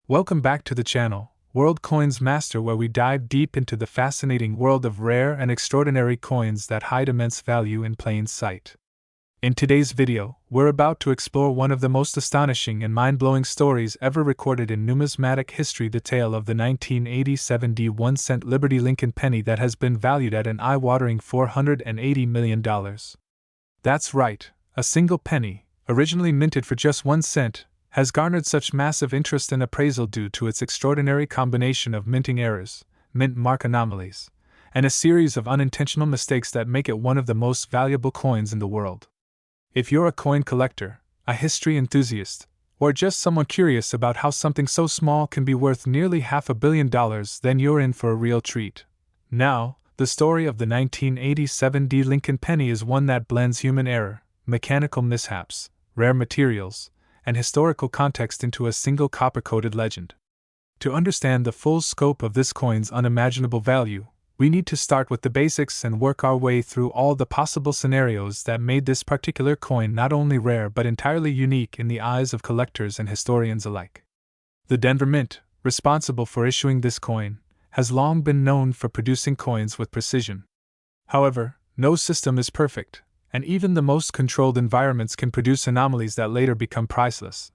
Welcome back to the channel, World Coins Master, where we dive deep into the fascinating world of rare and extraordinary coins that hide immense value in plain sight. In today's video, we're about to explore one of the most astonishing and mind-blowing stories ever recorded in numismatic history, the tale of the 1987 1-cent Liberty Lincoln penny that has been valued at an eye-watering $480 million. That's right, a single penny, originally minted for just 1 cent, has garnered such massive interest and appraisal due to its extraordinary combination of minting errors, mint mark anomalies, and a series of unintentional mistakes that make it one of the most valuable coins in the world. If you're a coin collector, a history enthusiast, or just someone curious about how something so small can be worth nearly $500 million, then you're in for a real treat. Now, the story of the 1987 Lincoln penny is one that blends human error, mechanical mishaps, rare materials, and historical context into a single copper-coated legend. To understand the full scope of this coin's unimaginable value, we need to start with the basics and work our way through all the possible scenarios that made this particular coin not only rare but entirely unique in the eyes of collectors and historians alike. The Denver Mint, responsible for issuing this coin, has long been known for producing coins with precision. However, no system is perfect, and even the most controlled environments can produce anomalies that later become priceless.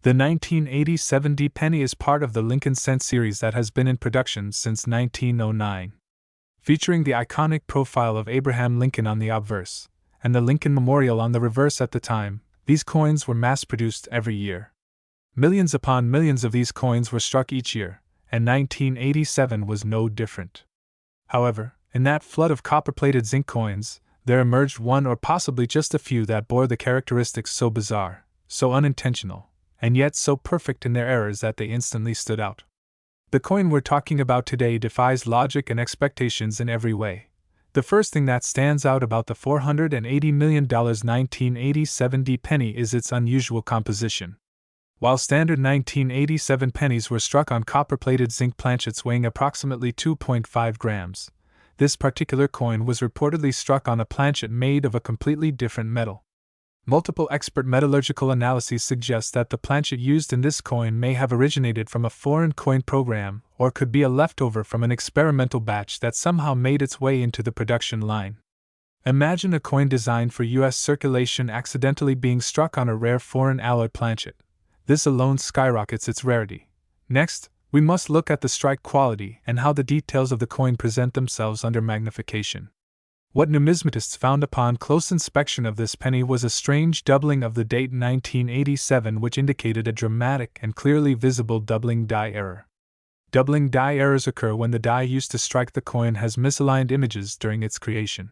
The 1987 penny is part of the Lincoln Cent series that has been in production since 1909. Featuring the iconic profile of Abraham Lincoln on the obverse, and the Lincoln Memorial on the reverse at the time, these coins were mass-produced every year. Millions upon millions of these coins were struck each year, and 1987 was no different. However, in that flood of copper-plated zinc coins, there emerged one or possibly just a few that bore the characteristics so bizarre, so unintentional, and yet so perfect in their errors that they instantly stood out. The coin we're talking about today defies logic and expectations in every way. The first thing that stands out about the $480 million 1987 penny is its unusual composition. While standard 1987 pennies were struck on copper-plated zinc planchets weighing approximately 2.5 grams, this particular coin was reportedly struck on a planchet made of a completely different metal. Multiple expert metallurgical analyses suggest that the planchet used in this coin may have originated from a foreign coin program or could be a leftover from an experimental batch that somehow made its way into the production line. Imagine a coin designed for U.S. circulation accidentally being struck on a rare foreign alloy planchet. This alone skyrockets its rarity. Next, we must look at the strike quality and how the details of the coin present themselves under magnification. What numismatists found upon close inspection of this penny was a strange doubling of the date 1987, which indicated a dramatic and clearly visible doubling die error. Doubling die errors occur when the die used to strike the coin has misaligned images during its creation.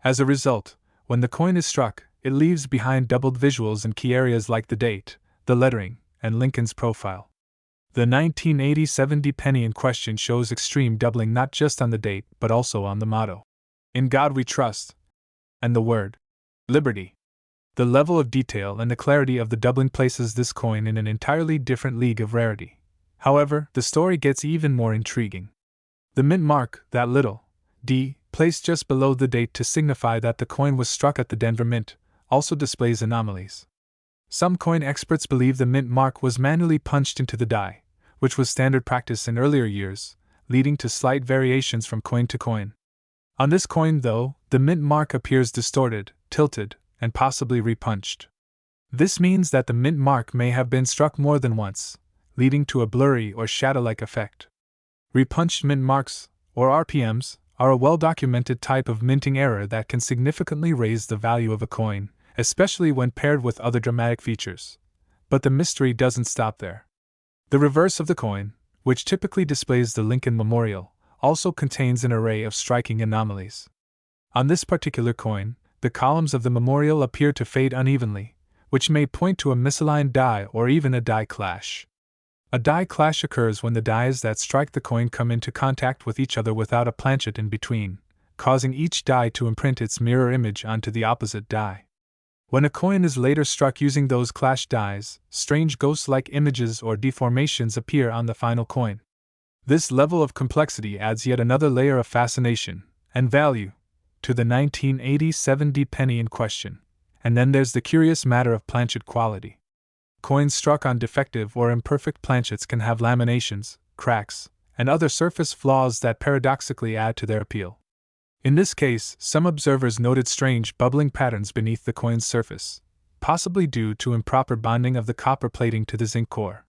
As a result, when the coin is struck, it leaves behind doubled visuals in key areas like the date, the lettering, and Lincoln's profile. The 1987 penny in question shows extreme doubling not just on the date but also on the motto, "In God We Trust," and the word, "Liberty." The level of detail and the clarity of the doubling places this coin in an entirely different league of rarity. However, the story gets even more intriguing. The mint mark, that little d, placed just below the date to signify that the coin was struck at the Denver Mint, also displays anomalies. Some coin experts believe the mint mark was manually punched into the die, which was standard practice in earlier years, leading to slight variations from coin to coin. On this coin, though, the mint mark appears distorted, tilted, and possibly repunched. This means that the mint mark may have been struck more than once, leading to a blurry or shadow-like effect. Repunched mint marks, or RPMs, are a well-documented type of minting error that can significantly raise the value of a coin, especially when paired with other dramatic features. But the mystery doesn't stop there. The reverse of the coin, which typically displays the Lincoln Memorial, also contains an array of striking anomalies. On this particular coin, the columns of the memorial appear to fade unevenly, which may point to a misaligned die or even a die clash. A die clash occurs when the dies that strike the coin come into contact with each other without a planchet in between, causing each die to imprint its mirror image onto the opposite die. When a coin is later struck using those clashed dies, strange ghost-like images or deformations appear on the final coin. This level of complexity adds yet another layer of fascination and value to the 1987 penny in question. And then there's the curious matter of planchet quality. Coins struck on defective or imperfect planchets can have laminations, cracks, and other surface flaws that paradoxically add to their appeal. In this case, some observers noted strange bubbling patterns beneath the coin's surface, possibly due to improper bonding of the copper plating to the zinc core.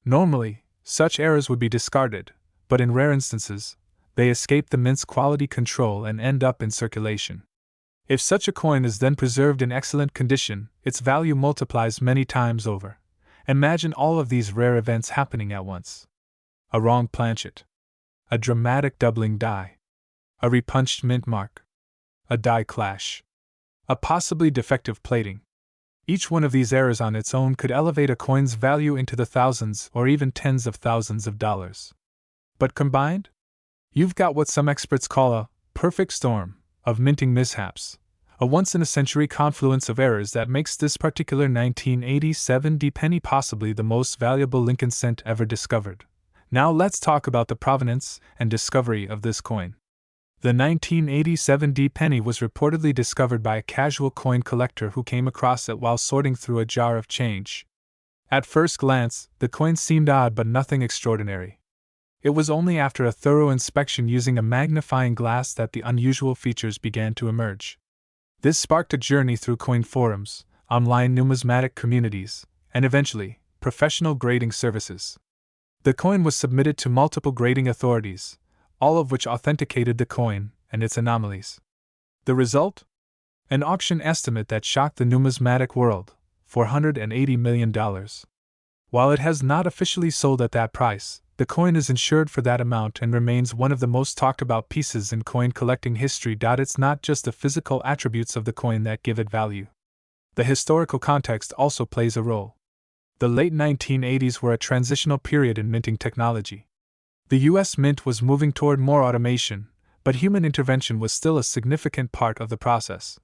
Normally, such errors would be discarded, but in rare instances, they escape the mint's quality control and end up in circulation. If such a coin is then preserved in excellent condition, its value multiplies many times over. Imagine all of these rare events happening at once. A wrong planchet. A dramatic doubling die. A repunched mint mark. A die clash. A possibly defective plating. Each one of these errors on its own could elevate a coin's value into the thousands or even tens of thousands of dollars. But combined, you've got what some experts call a perfect storm of minting mishaps, a once-in-a-century confluence of errors that makes this particular 1987 D penny possibly the most valuable Lincoln cent ever discovered. Now let's talk about the provenance and discovery of this coin. The 1987 D penny was reportedly discovered by a casual coin collector who came across it while sorting through a jar of change. At first glance, the coin seemed odd but nothing extraordinary. It was only after a thorough inspection using a magnifying glass that the unusual features began to emerge. This sparked a journey through coin forums, online numismatic communities, and eventually, professional grading services. The coin was submitted to multiple grading authorities, all of which authenticated the coin and its anomalies. The result? An auction estimate that shocked the numismatic world, $480 million. While it has not officially sold at that price, the coin is insured for that amount and remains one of the most talked about pieces in coin collecting history. It's not just the physical attributes of the coin that give it value. The historical context also plays a role. The late 1980s were a transitional period in minting technology. The U.S. Mint was moving toward more automation, but human intervention was still a significant part of the process.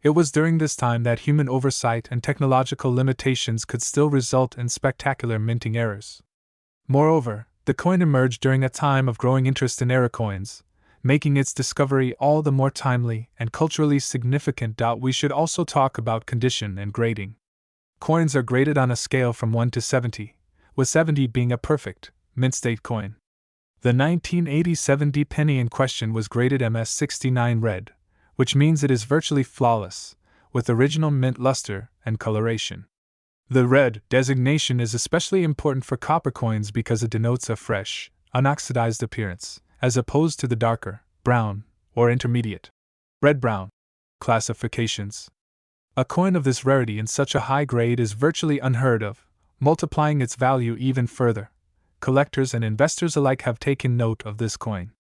It was during this time that human oversight and technological limitations could still result in spectacular minting errors. Moreover, the coin emerged during a time of growing interest in error coins, making its discovery all the more timely and culturally significant. We should also talk about condition and grading. Coins are graded on a scale from 1 to 70, with 70 being a perfect, mint-state coin. The 1987 D penny in question was graded MS69 red, which means it is virtually flawless, with original mint luster and coloration. The red designation is especially important for copper coins because it denotes a fresh, unoxidized appearance, as opposed to the darker, brown, or intermediate, red-brown classifications. A coin of this rarity in such a high grade is virtually unheard of, multiplying its value even further. Collectors and investors alike have taken note of this coin.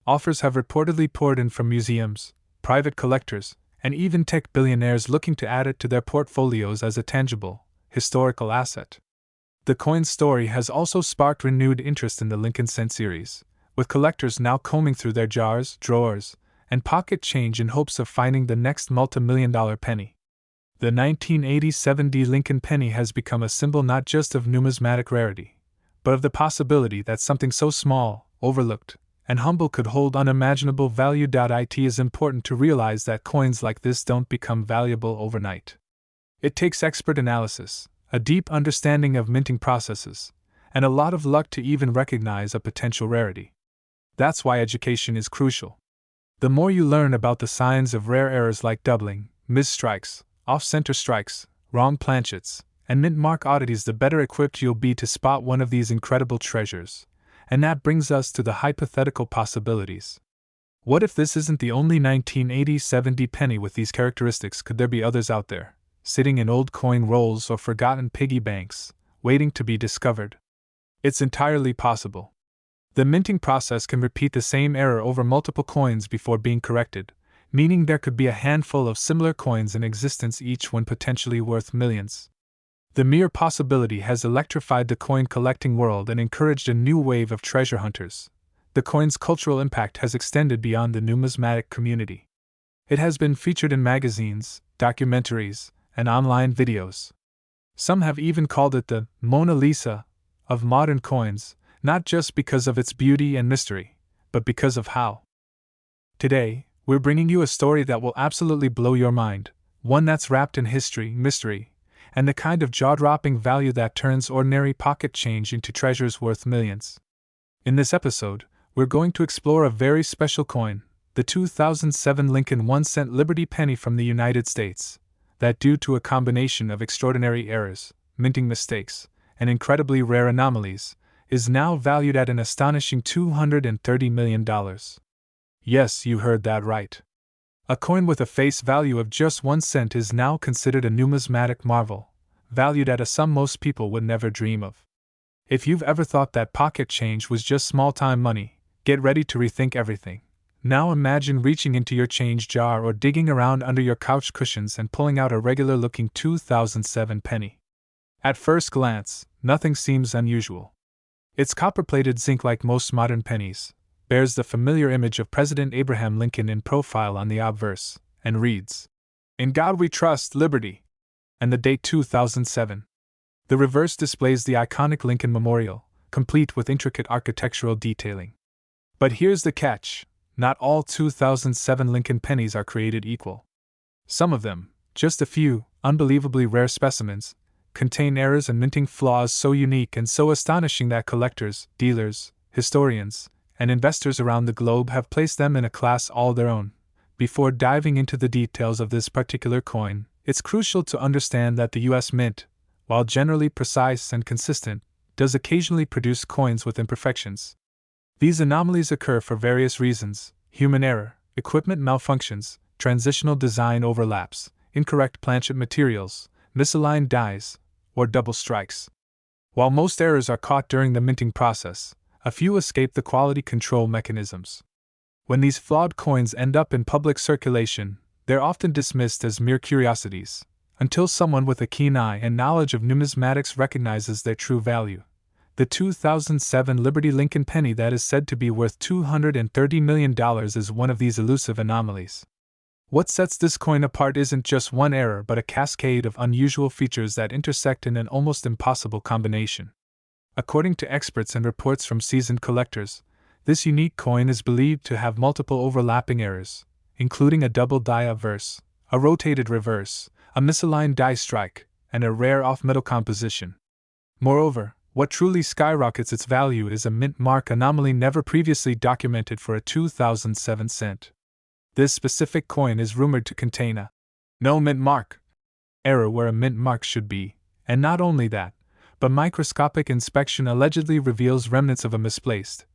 Offers have reportedly poured in from museums, private collectors, and even tech billionaires looking to add it to their portfolios as a tangible, historical asset. The coin's story has also sparked renewed interest in the Lincoln cent series, with collectors now combing through their jars, drawers, and pocket change in hopes of finding the next multi-million-dollar penny. The 1987 D Lincoln penny has become a symbol not just of numismatic rarity, but of the possibility that something so small, overlooked, and humble could hold unimaginable value. It is important to realize that coins like this don't become valuable overnight. It takes expert analysis, a deep understanding of minting processes, and a lot of luck to even recognize a potential rarity. That's why education is crucial. The more you learn about the signs of rare errors like doubling, misstrikes, off-center strikes, wrong planchets, and mint mark oddities, the better equipped you'll be to spot one of these incredible treasures. And that brings us to the hypothetical possibilities. What if this isn't the only 1987 D penny with these characteristics? Could there be others out there, sitting in old coin rolls or forgotten piggy banks, waiting to be discovered? It's entirely possible. The minting process can repeat the same error over multiple coins before being corrected, meaning there could be a handful of similar coins in existence, each one potentially worth millions. The mere possibility has electrified the coin collecting world and encouraged a new wave of treasure hunters. The coin's cultural impact has extended beyond the numismatic community. It has been featured in magazines, documentaries, and online videos. Some have even called it the Mona Lisa of modern coins, not just because of its beauty and mystery, but because of how. Today, we're bringing you a story that will absolutely blow your mind, one that's wrapped in history, mystery, and the kind of jaw-dropping value that turns ordinary pocket change into treasures worth millions. In this episode, we're going to explore a very special coin, the 2007 Lincoln 1-cent Liberty penny from the United States, that due to a combination of extraordinary errors, minting mistakes, and incredibly rare anomalies, is now valued at an astonishing $230 million. Yes, you heard that right. A coin with a face value of just 1 cent is now considered a numismatic marvel, valued at a sum most people would never dream of. If you've ever thought that pocket change was just small-time money, get ready to rethink everything. Now imagine reaching into your change jar or digging around under your couch cushions and pulling out a regular-looking 2007 penny. At first glance, nothing seems unusual. It's copper-plated zinc like most modern pennies, bears the familiar image of President Abraham Lincoln in profile on the obverse, and reads, "In God We Trust, Liberty," and the date 2007. The reverse displays the iconic Lincoln Memorial, complete with intricate architectural detailing. But here's the catch: not all 2007 Lincoln pennies are created equal. Some of them, just a few, unbelievably rare specimens, contain errors and minting flaws so unique and so astonishing that collectors, dealers, historians, and investors around the globe have placed them in a class all their own. Before diving into the details of this particular coin, it's crucial to understand that the U.S. Mint, while generally precise and consistent, does occasionally produce coins with imperfections. These anomalies occur for various reasons: human error, equipment malfunctions, transitional design overlaps, incorrect planchet materials, misaligned dies, or double strikes. While most errors are caught during the minting process, a few escape the quality control mechanisms. When these flawed coins end up in public circulation, they're often dismissed as mere curiosities, until someone with a keen eye and knowledge of numismatics recognizes their true value. The 2007 Liberty Lincoln penny that is said to be worth $230 million is one of these elusive anomalies. What sets this coin apart isn't just one error but a cascade of unusual features that intersect in an almost impossible combination. According to experts and reports from seasoned collectors, this unique coin is believed to have multiple overlapping errors, including a double die obverse, a rotated reverse, a misaligned die strike, and a rare off-metal composition. Moreover, what truly skyrockets its value is a mint mark anomaly never previously documented for a 2007 cent. This specific coin is rumored to contain a no mint mark error where a mint mark should be, and not only that, but microscopic inspection allegedly reveals remnants of a misplaced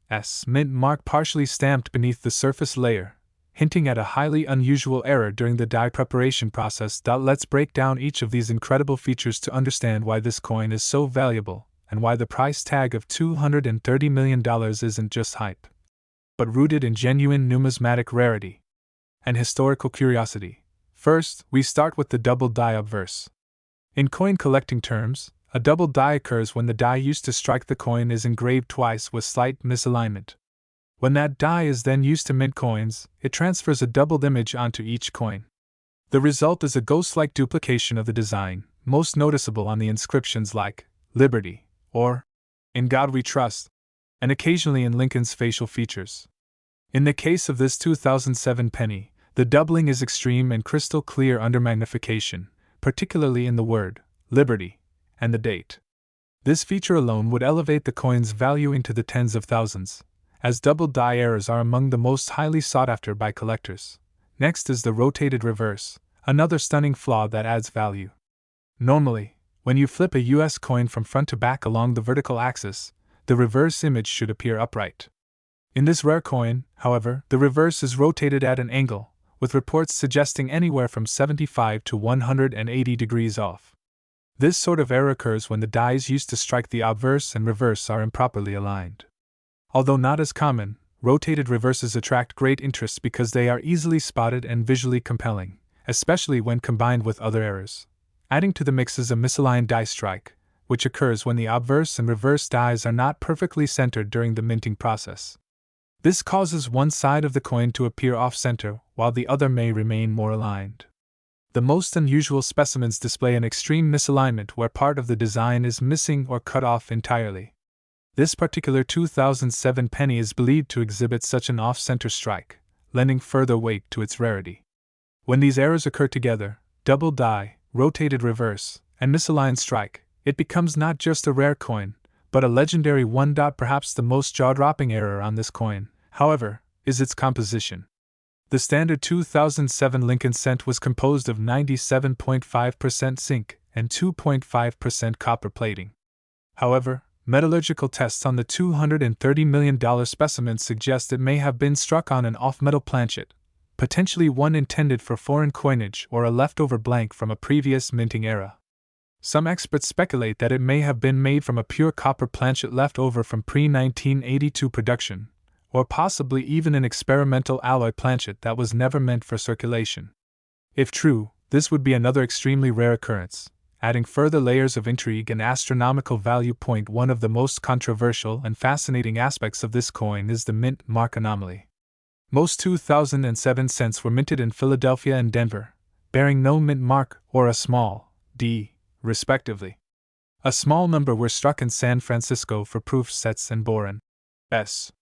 mint mark partially stamped beneath the surface layer, hinting at a highly unusual error during the die preparation process. Let's break down each of these incredible features to understand why this coin is so valuable, and why the price tag of $230 million isn't just hype, but rooted in genuine numismatic rarity and historical curiosity. First, we start with the double die obverse. In coin collecting terms, a double die occurs when the die used to strike the coin is engraved twice with slight misalignment. When that die is then used to mint coins, it transfers a doubled image onto each coin. The result is a ghost-like duplication of the design, most noticeable on the inscriptions like Liberty or In God We Trust, and occasionally in Lincoln's facial features. In the case of this 2007 penny, the doubling is extreme and crystal clear under magnification, particularly in the word Liberty and the date. This feature alone would elevate the coin's value into the tens of thousands, as double die errors are among the most highly sought after by collectors. Next is the rotated reverse, another stunning flaw that adds value. Normally, when you flip a US coin from front to back along the vertical axis, the reverse image should appear upright. In this rare coin, however, the reverse is rotated at an angle, with reports suggesting anywhere from 75 to 180 degrees off. This sort of error occurs when the dies used to strike the obverse and reverse are improperly aligned. Although not as common, rotated reverses attract great interest because they are easily spotted and visually compelling, especially when combined with other errors. Adding to the mix is a misaligned die strike, which occurs when the obverse and reverse dies are not perfectly centered during the minting process. This causes one side of the coin to appear off-center, while the other may remain more aligned. The most unusual specimens display an extreme misalignment where part of the design is missing or cut off entirely. This particular 2007 penny is believed to exhibit such an off-center strike, lending further weight to its rarity. When these errors occur together, double die, rotated reverse, and misaligned strike, it becomes not just a rare coin, but a legendary one. Perhaps the most jaw-dropping error on this coin, however, is its composition. The standard 2007 Lincoln cent was composed of 97.5% zinc and 2.5% copper plating. However, metallurgical tests on the $230 million specimen suggest it may have been struck on an off-metal planchet, potentially one intended for foreign coinage or a leftover blank from a previous minting era. Some experts speculate that it may have been made from a pure copper planchet left over from pre-1982 production, or possibly even an experimental alloy planchet that was never meant for circulation. If true, this would be another extremely rare occurrence, adding further layers of intrigue and astronomical value. One of the most controversial and fascinating aspects of this coin is the mint mark anomaly. Most 2007 cents were minted in Philadelphia and Denver, bearing no mint mark or a small d, respectively. A small number were struck in San Francisco for proof sets and boron s.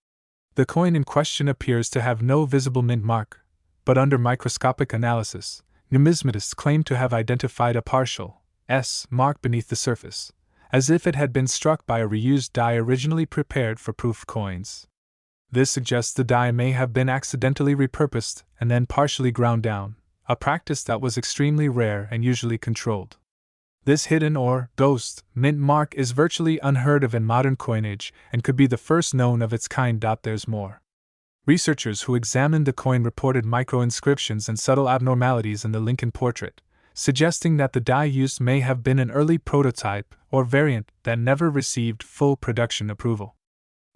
The coin in question appears to have no visible mint mark, but under microscopic analysis, numismatists claim to have identified a partial S mark beneath the surface, as if it had been struck by a reused die originally prepared for proof coins. This suggests the die may have been accidentally repurposed and then partially ground down, a practice that was extremely rare and usually controlled. This hidden or ghost mint mark is virtually unheard of in modern coinage and could be the first known of its kind. There's more. Researchers who examined the coin reported micro-inscriptions and subtle abnormalities in the Lincoln portrait, suggesting that the die used may have been an early prototype or variant that never received full production approval.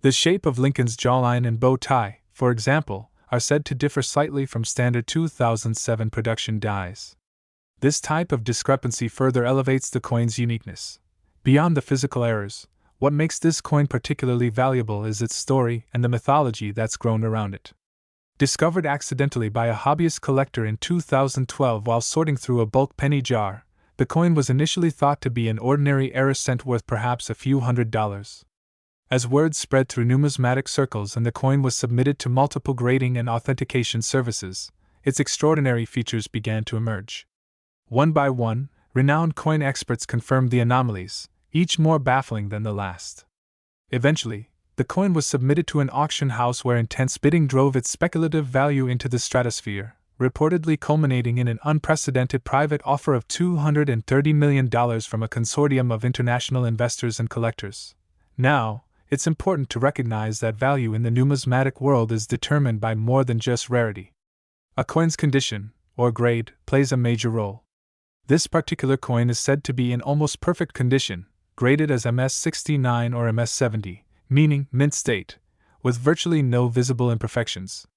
The shape of Lincoln's jawline and bow tie, for example, are said to differ slightly from standard 2007 production dies. This type of discrepancy further elevates the coin's uniqueness. Beyond the physical errors, what makes this coin particularly valuable is its story and the mythology that's grown around it. Discovered accidentally by a hobbyist collector in 2012 while sorting through a bulk penny jar, the coin was initially thought to be an ordinary error cent worth perhaps a few $100s. As word spread through numismatic circles and the coin was submitted to multiple grading and authentication services, its extraordinary features began to emerge. One by one, renowned coin experts confirmed the anomalies, each more baffling than the last. Eventually, the coin was submitted to an auction house where intense bidding drove its speculative value into the stratosphere, reportedly culminating in an unprecedented private offer of $230 million from a consortium of international investors and collectors. Now, it's important to recognize that value in the numismatic world is determined by more than just rarity. A coin's condition, or grade, plays a major role. This particular coin is said to be in almost perfect condition, graded as MS69 or MS70, meaning mint state, with virtually no visible imperfections.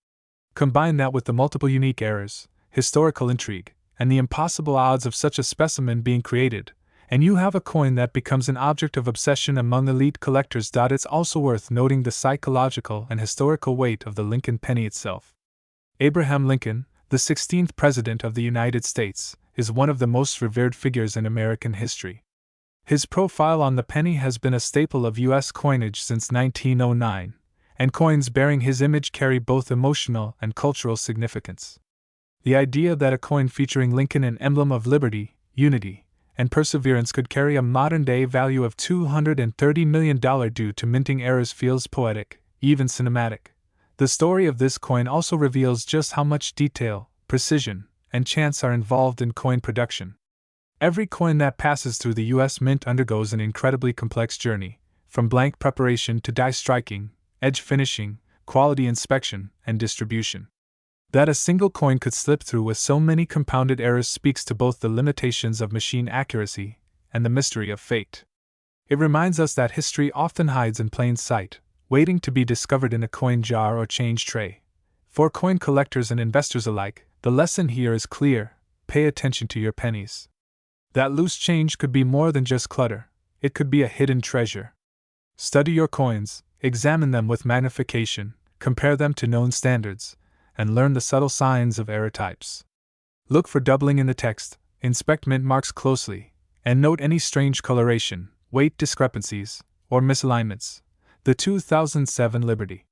Combine that with the multiple unique errors, historical intrigue, and the impossible odds of such a specimen being created, and you have a coin that becomes an object of obsession among elite collectors. It's also worth noting the psychological and historical weight of the Lincoln penny itself. Abraham Lincoln, the 16th President of the United States, is one of the most revered figures in American history. His profile on the penny has been a staple of U.S. coinage since 1909, and coins bearing his image carry both emotional and cultural significance. The idea that a coin featuring Lincoln, an emblem of liberty, unity, and perseverance, could carry a modern-day value of $230 million due to minting errors feels poetic, even cinematic. The story of this coin also reveals just how much detail, precision, and chance are involved in coin production. Every coin that passes through the U.S. Mint undergoes an incredibly complex journey, from blank preparation to die striking, edge finishing, quality inspection, and distribution. That a single coin could slip through with so many compounded errors speaks to both the limitations of machine accuracy and the mystery of fate. It reminds us that history often hides in plain sight, waiting to be discovered in a coin jar or change tray. For coin collectors and investors alike, the lesson here is clear: pay attention to your pennies. That loose change could be more than just clutter, it could be a hidden treasure. Study your coins, examine them with magnification, compare them to known standards, and learn the subtle signs of error types. Look for doubling in the text, inspect mint marks closely, and note any strange coloration, weight discrepancies, or misalignments. The 2007 Liberty